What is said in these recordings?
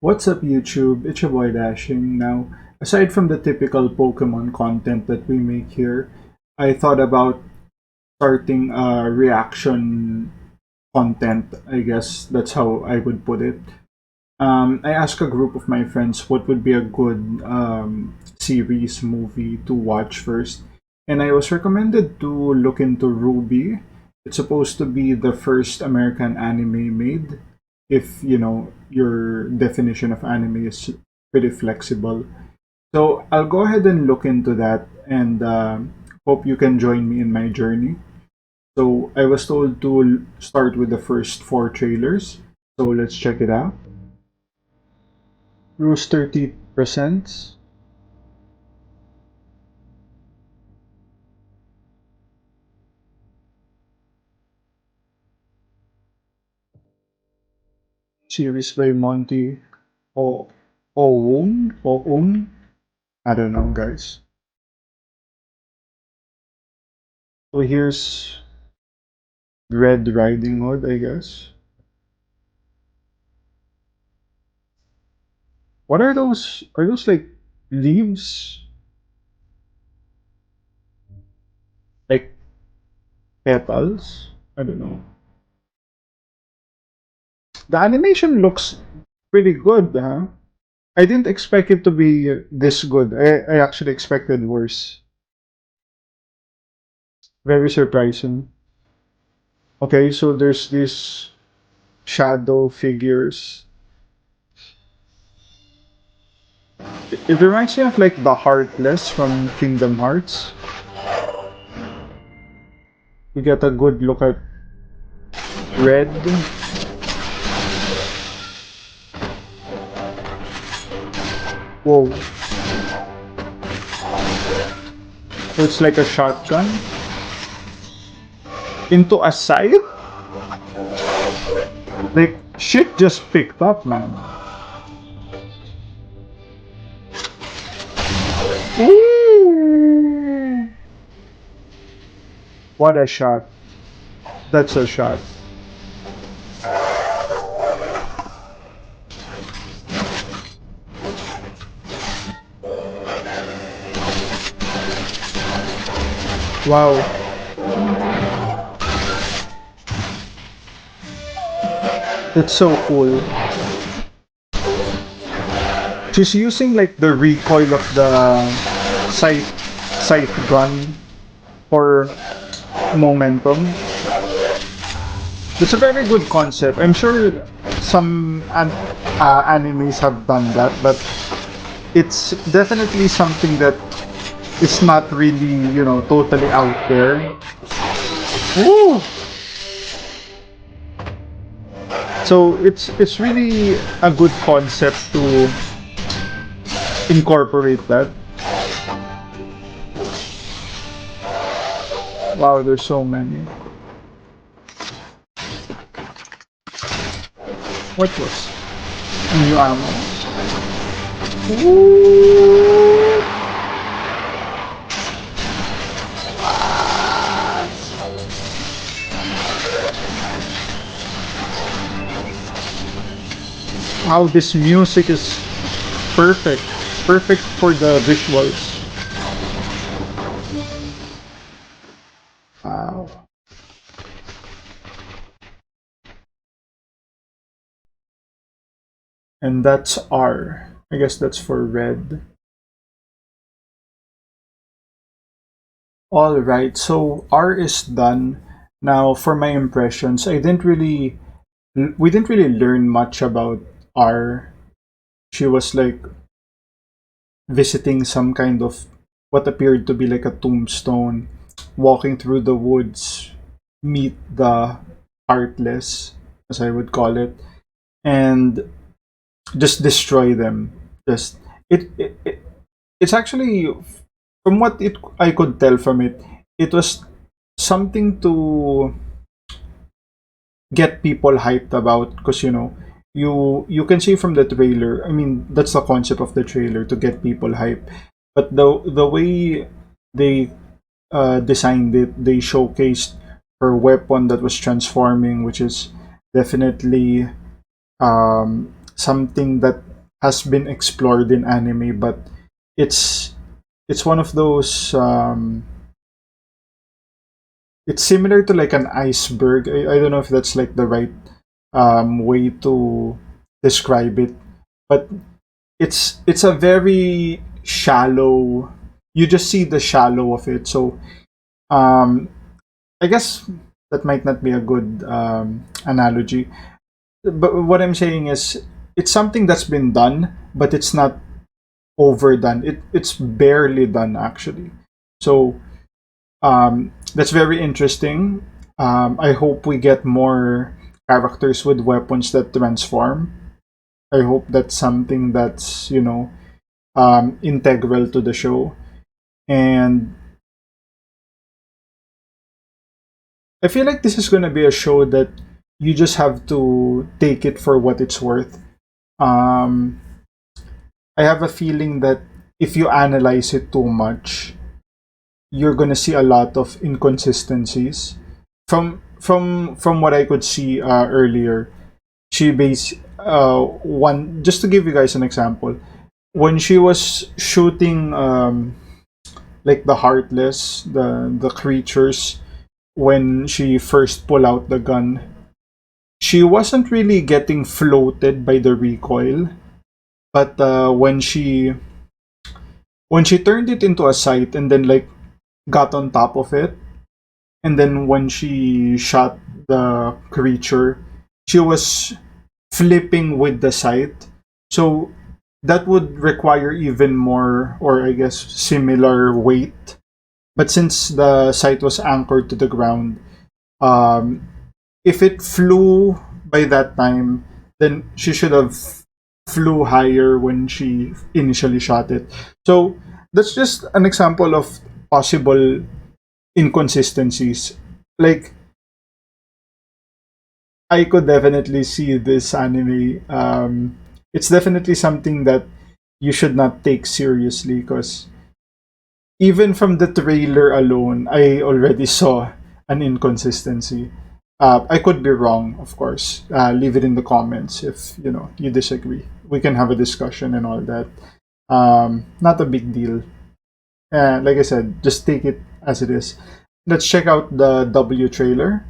What's up, YouTube? It's your boy Dashing. Now, aside from the typical Pokemon content that we make here, I thought about starting a reaction content. I guess that's how I would put it. I asked a group of my friends what would be a good series movie to watch first, and I was recommended to look into Ruby. It's supposed to be the first American anime made, if you know your definition of anime is pretty flexible. So I'll go ahead and look into that, and hope you can join me in my journey. So I was told to start with the first four trailers. So let's check it out. Rose 30%. Series by Monty O Oun. I don't know, guys. So here's Red Riding Hood, I guess. What are those? Are those like leaves? Like petals? I don't know. The animation looks pretty good, huh? I didn't expect it to be this good. I actually expected worse. Very surprising. Okay, so there's these shadow figures. It reminds me of like the Heartless from Kingdom Hearts. We get a good look at Red. Whoa. So it's like a shotgun into a scythe? Like shit just picked up, man. Ooh. What a shot. That's a shot. Wow. That's so cool. She's using like the recoil of the scythe gun for momentum. It's a very good concept. I'm sure some animes have done that, but it's definitely something that is not really, totally out there. Ooh. So it's really a good concept to incorporate that. Wow, there's so many. What was new ammo? Ooh. Wow, this music is perfect. Perfect for the visuals. Wow. And that's R. I guess that's for red. All right, so R is done. Now, for my impressions, we didn't really learn much about R. She was like visiting some kind of what appeared to be like a tombstone, walking through the woods, meet the heartless, as I would call it, and just destroy them. Just it it's actually, from what it I could tell from it, it was something to get people hyped about, because you can see from the trailer. I mean, that's the concept of the trailer, to get people hyped. But the way they designed it, they showcased her weapon that was transforming, which is definitely something that has been explored in anime, but it's it's one of those it's similar to like an iceberg. I don't know if that's like the right way to describe it, but it's a very shallow. You just see the shallow of it. So um, I guess that might not be a good analogy. But what I'm saying is, it's something that's been done, but it's not overdone. It's barely done actually. So that's very interesting. I hope we get more characters with weapons that transform. I hope that's something that's integral to the show. And I feel like this is gonna be a show that you just have to take it for what it's worth. Um, I have a feeling that if you analyze it too much, you're gonna see a lot of inconsistencies. From what I could see earlier, she base one just to give you guys an example. When she was shooting like the heartless, the creatures, when she first pull out the gun, she wasn't really getting floated by the recoil, but when she turned it into a sight and then like got on top of it, and then when she shot the creature, she was flipping with the sight. So that would require even more, or I guess similar weight. But since the sight was anchored to the ground, um, if it flew by that time, then she should have flew higher when she initially shot it. So that's just an example of possible inconsistencies. Like, I could definitely see this anime. It's definitely something that you should not take seriously because even from the trailer alone, I already saw an inconsistency. I could be wrong, of course. Leave it in the comments if you disagree. We can have a discussion and all that. Not a big deal. Like I said, just take it as it is. Let's check out the W trailer.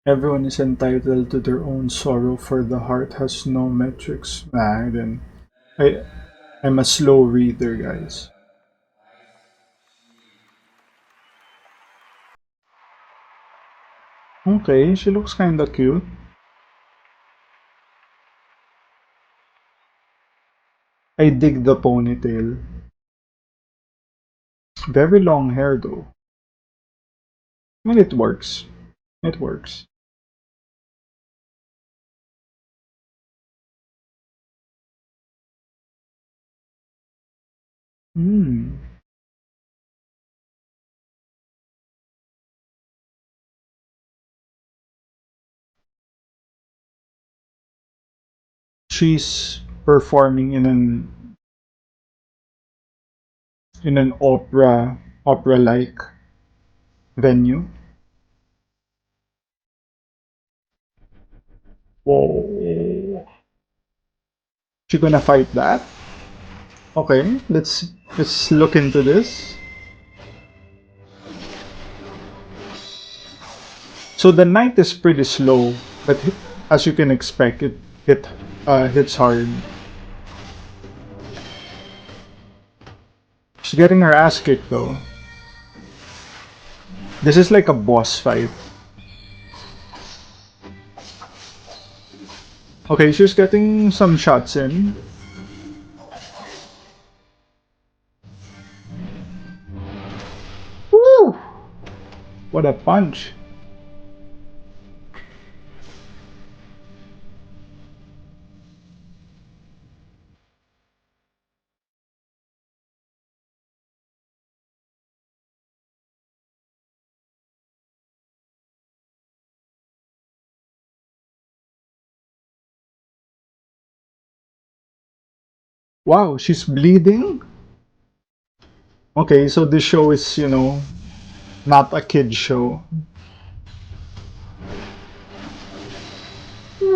Everyone is entitled to their own sorrow, for the heart has no metrics. Nah, then I I'm a slow reader, guys. Okay, she looks kinda cute. I dig the ponytail. Very long hair though. I mean, it works. It works. Hmm. She's performing in an opera like venue. Whoa. She gonna fight that? Okay, let's look into this. So the night is pretty slow, but as you can expect, it hits hard. She's getting her ass kicked though. This is like a boss fight. Okay, she's getting some shots in. Woo! What a punch! Wow, she's bleeding. Okay, so this show is not a kid show.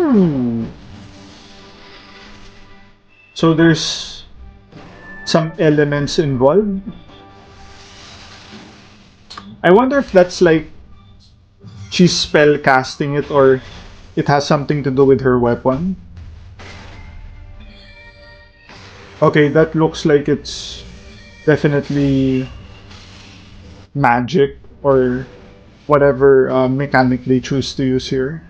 Ooh. So there's some elements involved. I wonder if that's like she's spell casting it or it has something to do with her weapon. Okay, that looks like it's definitely magic or whatever mechanic they choose to use here.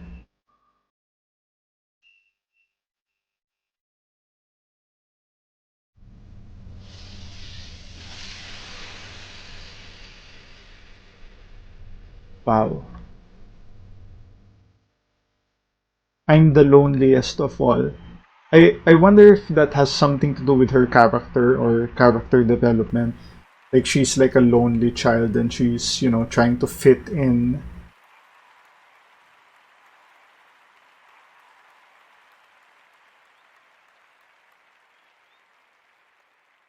Wow. I'm the loneliest of all. I wonder if that has something to do with her character or character development. Like she's like a lonely child and she's, trying to fit in.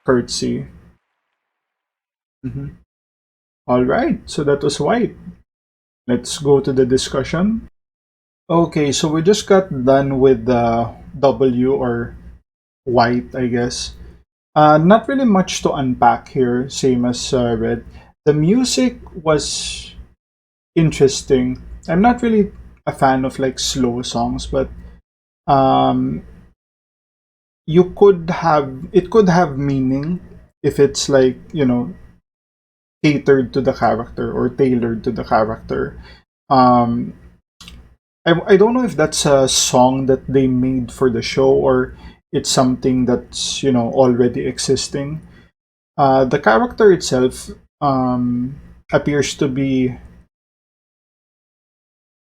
Curtsy. Mhm. All right, so that was white. Let's go to the discussion. Okay, so we just got done with the W or white, I guess. Not really much to unpack here, same as red. The music was interesting. I'm not really a fan of like slow songs, but um, it could have meaning if it's like catered to the character or tailored to the character. Um, I don't know if that's a song that they made for the show or it's something that's already existing. The character itself appears to be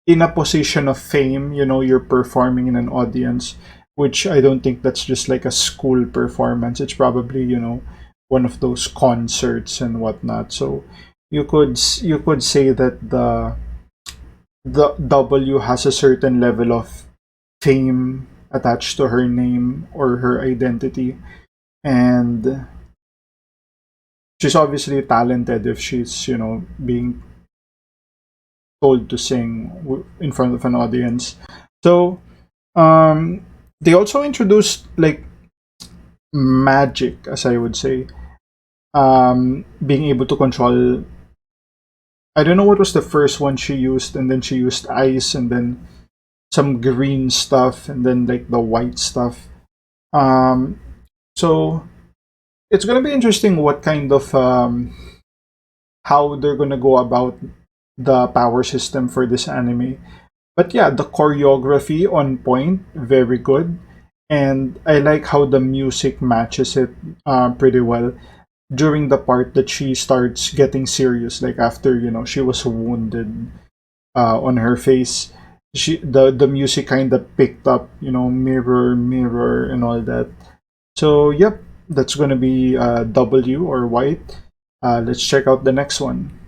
in a position of fame. You're performing in an audience, which I don't think that's just like a school performance. It's probably one of those concerts and whatnot. So you could say that the W has a certain level of fame attached to her name or her identity, and she's obviously talented if she's being told to sing in front of an audience. So um they also introduced like magic, as I would say, being able to control. I don't know what was the first one she used, and then she used ice and then some green stuff and then like the white stuff. Um so it's going to be interesting what kind of how they're going to go about the power system for this anime. But yeah, the choreography on point, very good. And I like how the music matches it pretty well during the part that she starts getting serious, like after she was wounded on her face. The music kind of picked up, mirror, mirror, and all that. So yep, that's gonna be W or white. Let's check out the next one.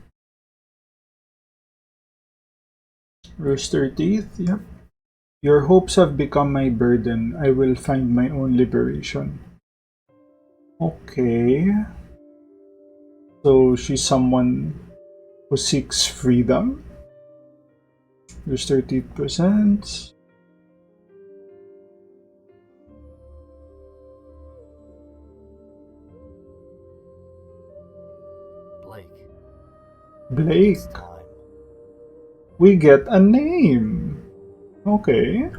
Rooster teeth. Yep. Your hopes have become my burden. I will find my own liberation. Okay. So she's someone who seeks freedom. Rooster teeth presents. Blake. Blake. It's time. We get a name. Okay.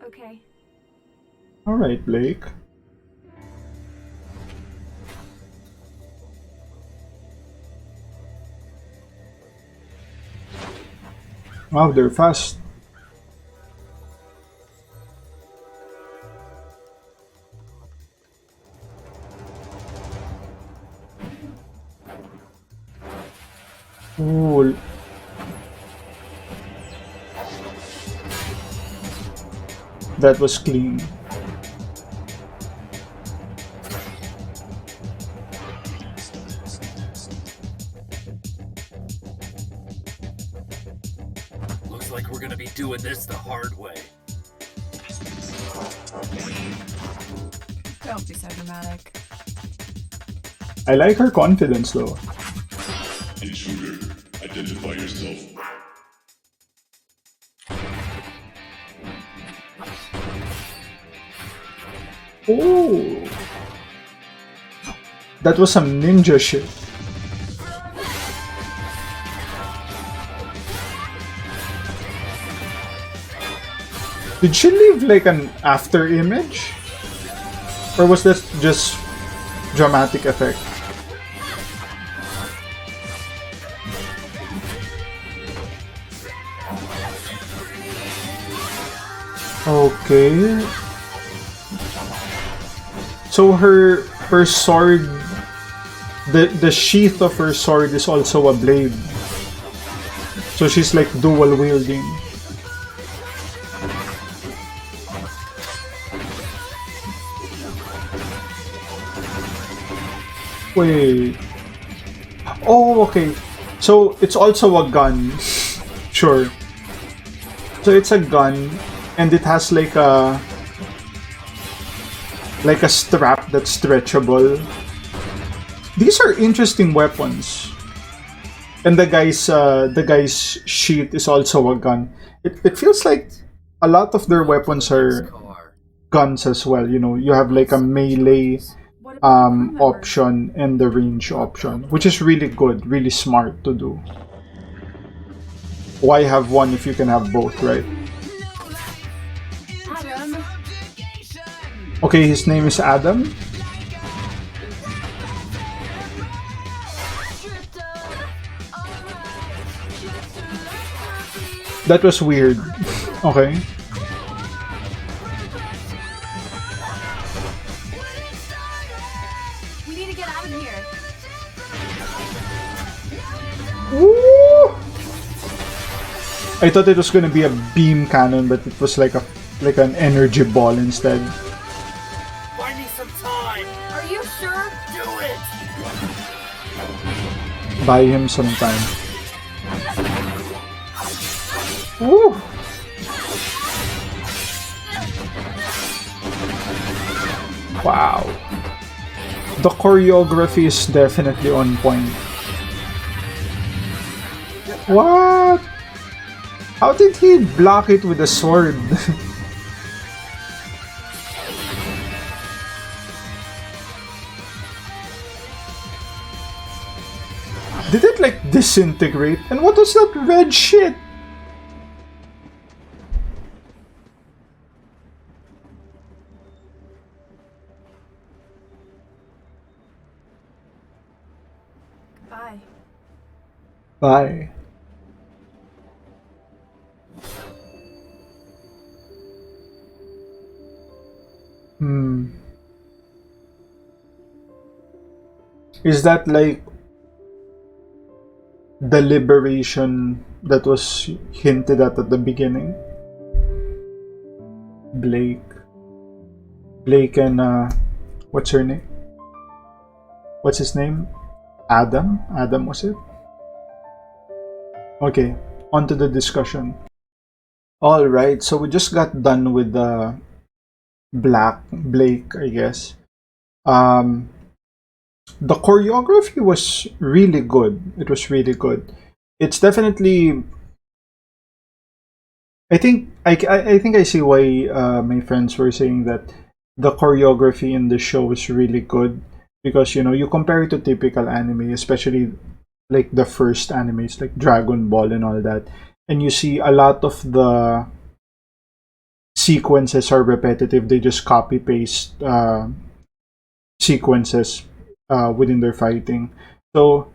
Okay. Alright, Blake. Wow, they're fast. Ooh. That was clean. Looks like we're gonna be doing this the hard way. Don't be so dramatic. I like her confidence though. Intruder, identify yourself. Oh, that was some ninja shit. Did she leave like an after image? Or was that just dramatic effect? Okay. So her sword, the sheath of her sword is also a blade. So she's like dual wielding. Wait. Oh, okay. So it's also a gun. Sure. So it's a gun, and it has like a strap that's stretchable. These are interesting weapons. And the guy's sheath is also a gun. It feels like a lot of their On to the weapons next are car. guns as well. You know, you have like a melee What about the crew members? option and the range option, which is really good, really smart to do. Why have one if you can have both, right? Adam, Okay, his name is Adam. That was weird. Okay. we need to get out of here. Woo! I thought it was gonna be a beam cannon, but it was like an energy ball instead. Buy me some time. Are you sure? Do it. Buy him some time. Woo! Wow. The choreography is definitely on point. What? How did he block it with a sword? Did it like disintegrate? And what was that red shit? Bye. Bye. Hmm. Is that like the liberation that was hinted at the beginning? Blake. Blake and what's her name? What's his name? Adam? Adam was it? Okay, on to the discussion. Alright, so we just got done with the Blake, I guess. Um the choreography was really good. It was really good. It's definitely I think I see why my friends were saying that the choreography in the show is really good because you know you compare it to typical anime, especially like the first animes like Dragon Ball and all that, and you see a lot of the sequences are repetitive. They just copy paste sequences within their fighting. So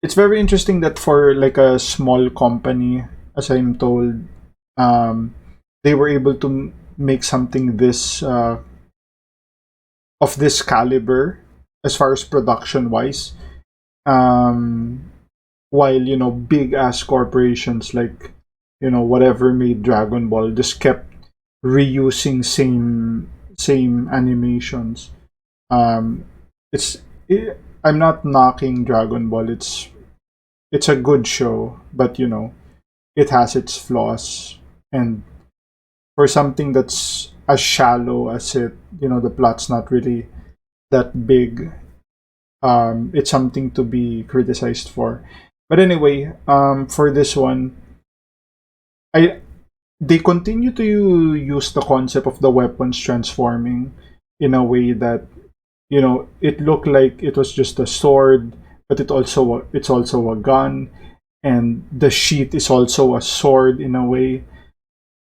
it's very interesting that for like a small company, as I'm told, um, they were able to make something this of this caliber as far as production wise. Um, while you know big ass corporations like you know whatever made Dragon Ball just kept reusing same animations. Um, it's I'm not knocking Dragon Ball. It's a good show, but you know it has its flaws. And for something that's as shallow as it, you know, the plot's not really that big. It's something to be criticized for. But anyway, for this one, I they continue to use the concept of the weapons transforming in a way that, it looked like it was just a sword, but it's also a gun, and the sheath is also a sword in a way,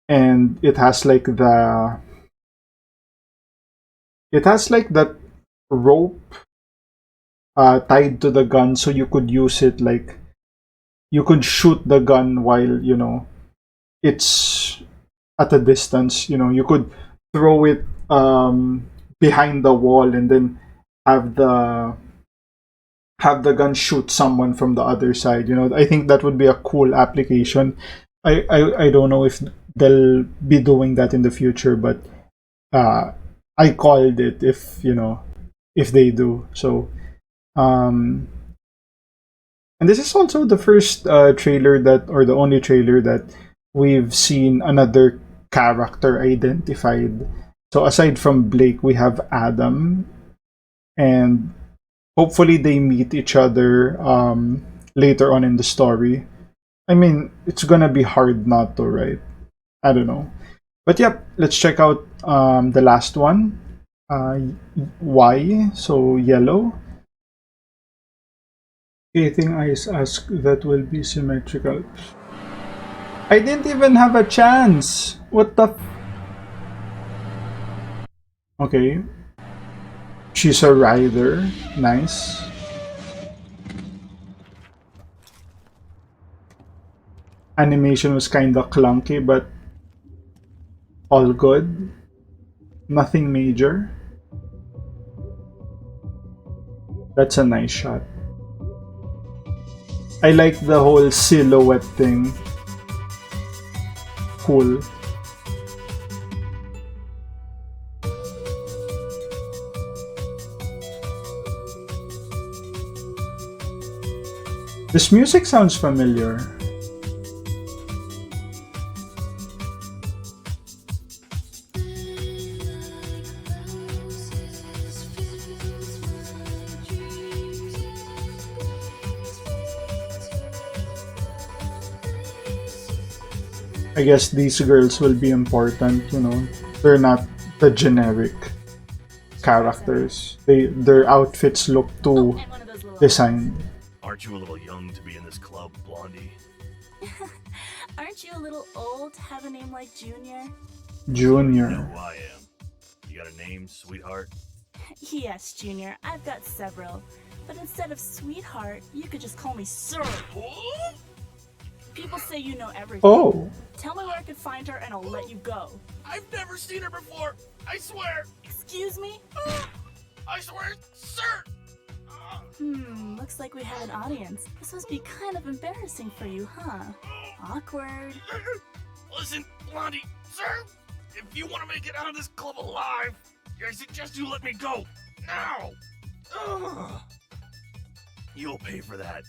and it has like that rope tied to the gun, so you could use it like you could shoot the gun while it's at a distance. You could throw it behind the wall and then have the have the gun shoot someone from the other side. I think that would be a cool application. I don't know if they'll be doing that in the future, but uh, I called it if they do. So and this is also the first trailer that, or the only trailer that we've seen another character identified. So aside from Blake, we have Adam, and hopefully they meet each other later on in the story. I mean, it's gonna be hard not to, right? I don't know. But yep, let's check out the last one. Y, so yellow. Anything I ask that will be symmetrical. I didn't even have a chance. What the? Okay. She's a rider. Nice. Animation was kinda clunky, but all good. Nothing major. That's a nice shot. I like the whole silhouette thing. Cool. This music sounds familiar. I guess these girls will be important, They're not the generic characters. Their outfits look too And one of those little. designed. Aren't you a little young to be in this club, Blondie? Aren't you a little old to have a name like Junior? You know Junior. who I am. You got a name, sweetheart? Yes, Junior. I've got several. But instead of sweetheart, you could just call me Sir. People say you know everything. Oh, Tell me where I could find her and I'll let you go. I've never seen her before. I swear. Excuse me? I swear, sir. Looks like we have an audience. This must be kind of embarrassing for you, huh? Awkward. Listen, Blondie, sir. If you want to make it out of this club alive, I suggest you let me go now. You'll pay for that.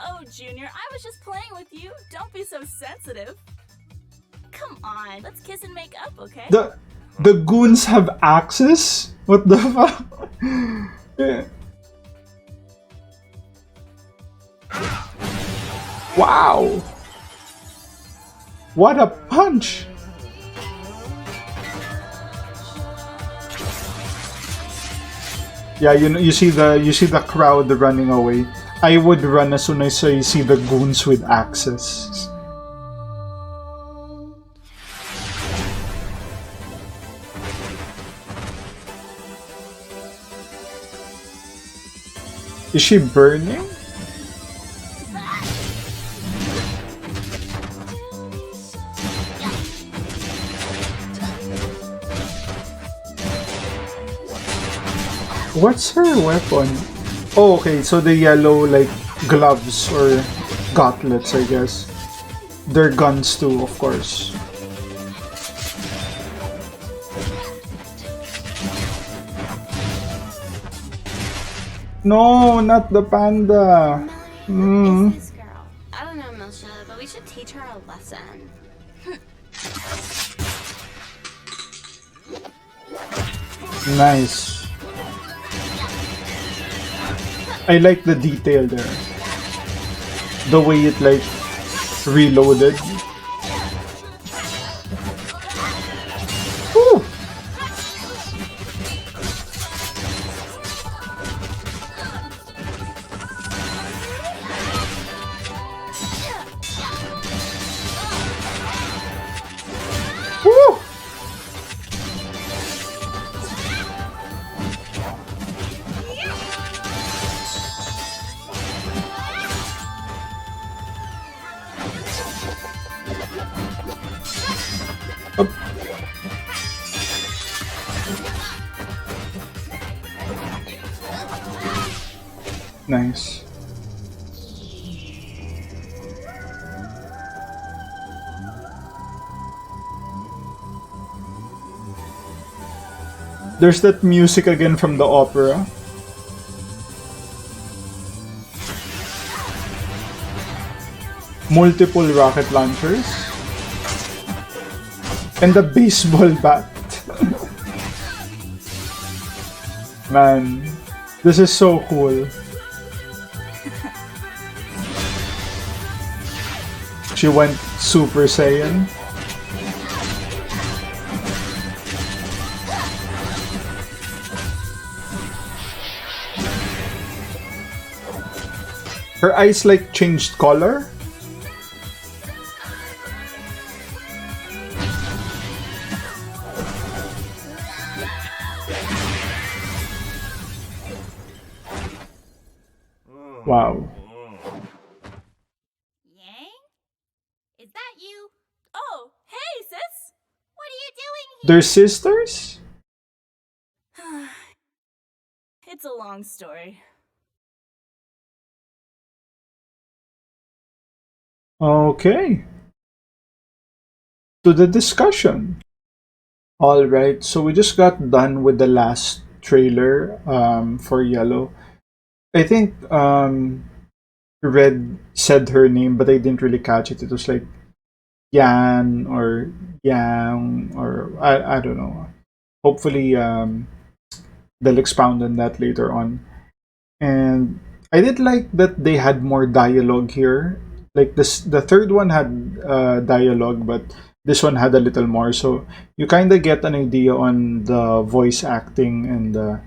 Oh, Junior, I was just playing with you. Don't be so sensitive. Come on, let's kiss and make up, okay? the goons have access? What the fuck? Yeah. Wow! What a punch! Yeah, you see the crowd running away. I would run as soon as I see the goons with axes. Is she burning? What's her weapon? Oh, okay, so the yellow, like, gloves or gauntlets, I guess. They're guns too, of course. No, not the panda. Melanie, who is this girl? I don't know, Milsha, but we should teach her a lesson. Nice. I like the detail there. The way it, like, reloaded. Nice. There's that music again from the opera. Multiple rocket launchers. And the baseball bat. Man, this is so cool. She went Super Saiyan. Her eyes like changed color. Wow. Yang? Is that you? Oh, hey, sis! What are you doing They're sisters? here? It's a long story. Okay. To the discussion. Alright, so we just got done with the last trailer for Yellow. I think Red said her name, but I didn't really catch it. It was like Yan or Yang or I don't know. Hopefully they'll expound on that later on. And I did like that they had more dialogue here. Like this, the third one had dialogue, but this one had a little more. So you kind of get an idea on the voice acting and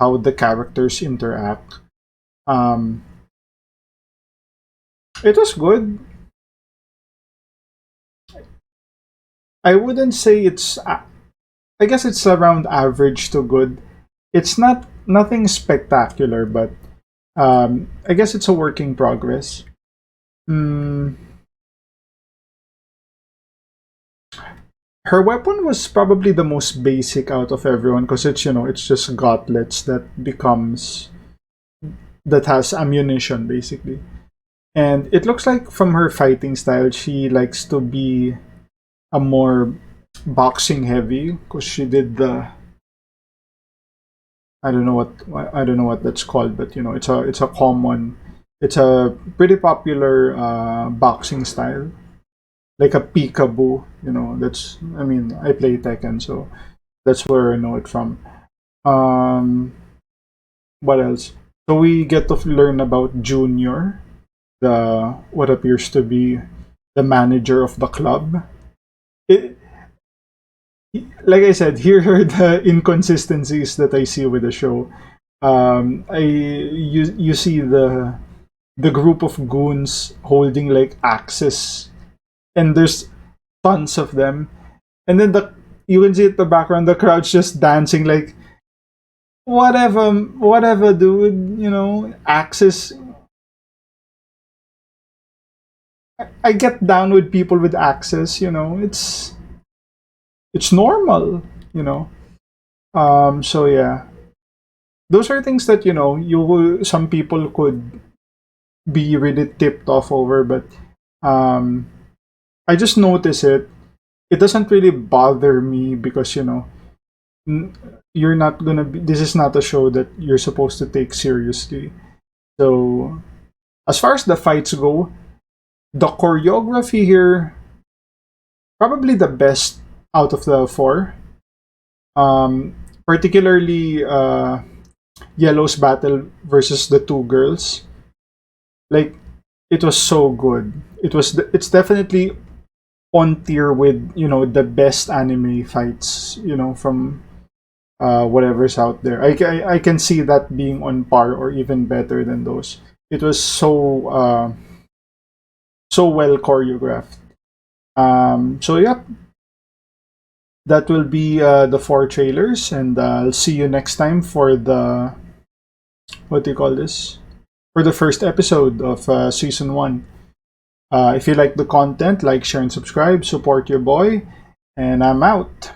how the characters interact. Um, it was good. I wouldn't say it's. I guess it's around average to good. It's not nothing spectacular, but I guess it's a work in progress. Mm, her weapon was probably the most basic out of everyone because it's just gauntlets that has ammunition basically. And it looks like from her fighting style, she likes to be a more boxing heavy because she did the I don't know what that's called, but it's a pretty popular boxing style, like a peekaboo. That's I mean I play Tekken, so that's where I know it from. Um, what else? So we get to learn about Junior, the what appears to be the manager of the club. It, like I said, here are the inconsistencies that I see with the show. You see the group of goons holding like axes, and there's tons of them, and then the you can see at the background the crowd's just dancing like whatever, dude. Axes. I get down with people with axes. It's normal. You know. So yeah, those are things that some people could be really tipped off over, but um, I just notice it. It doesn't really bother me because you're not gonna be. This is not a show that you're supposed to take seriously. So as far as the fights go, the choreography here probably the best out of the four. Particularly Yellow's battle versus the two girls. Like it was so good. It's definitely on tier with the best anime fights from whatever's out there. I can see that being on par or even better than those. It was so well choreographed. So yep, that will be the four trailers, and I'll see you next time for the what do you call this? For the first episode of season one. If you like the content, like, share, and subscribe. Support your boy, and I'm out.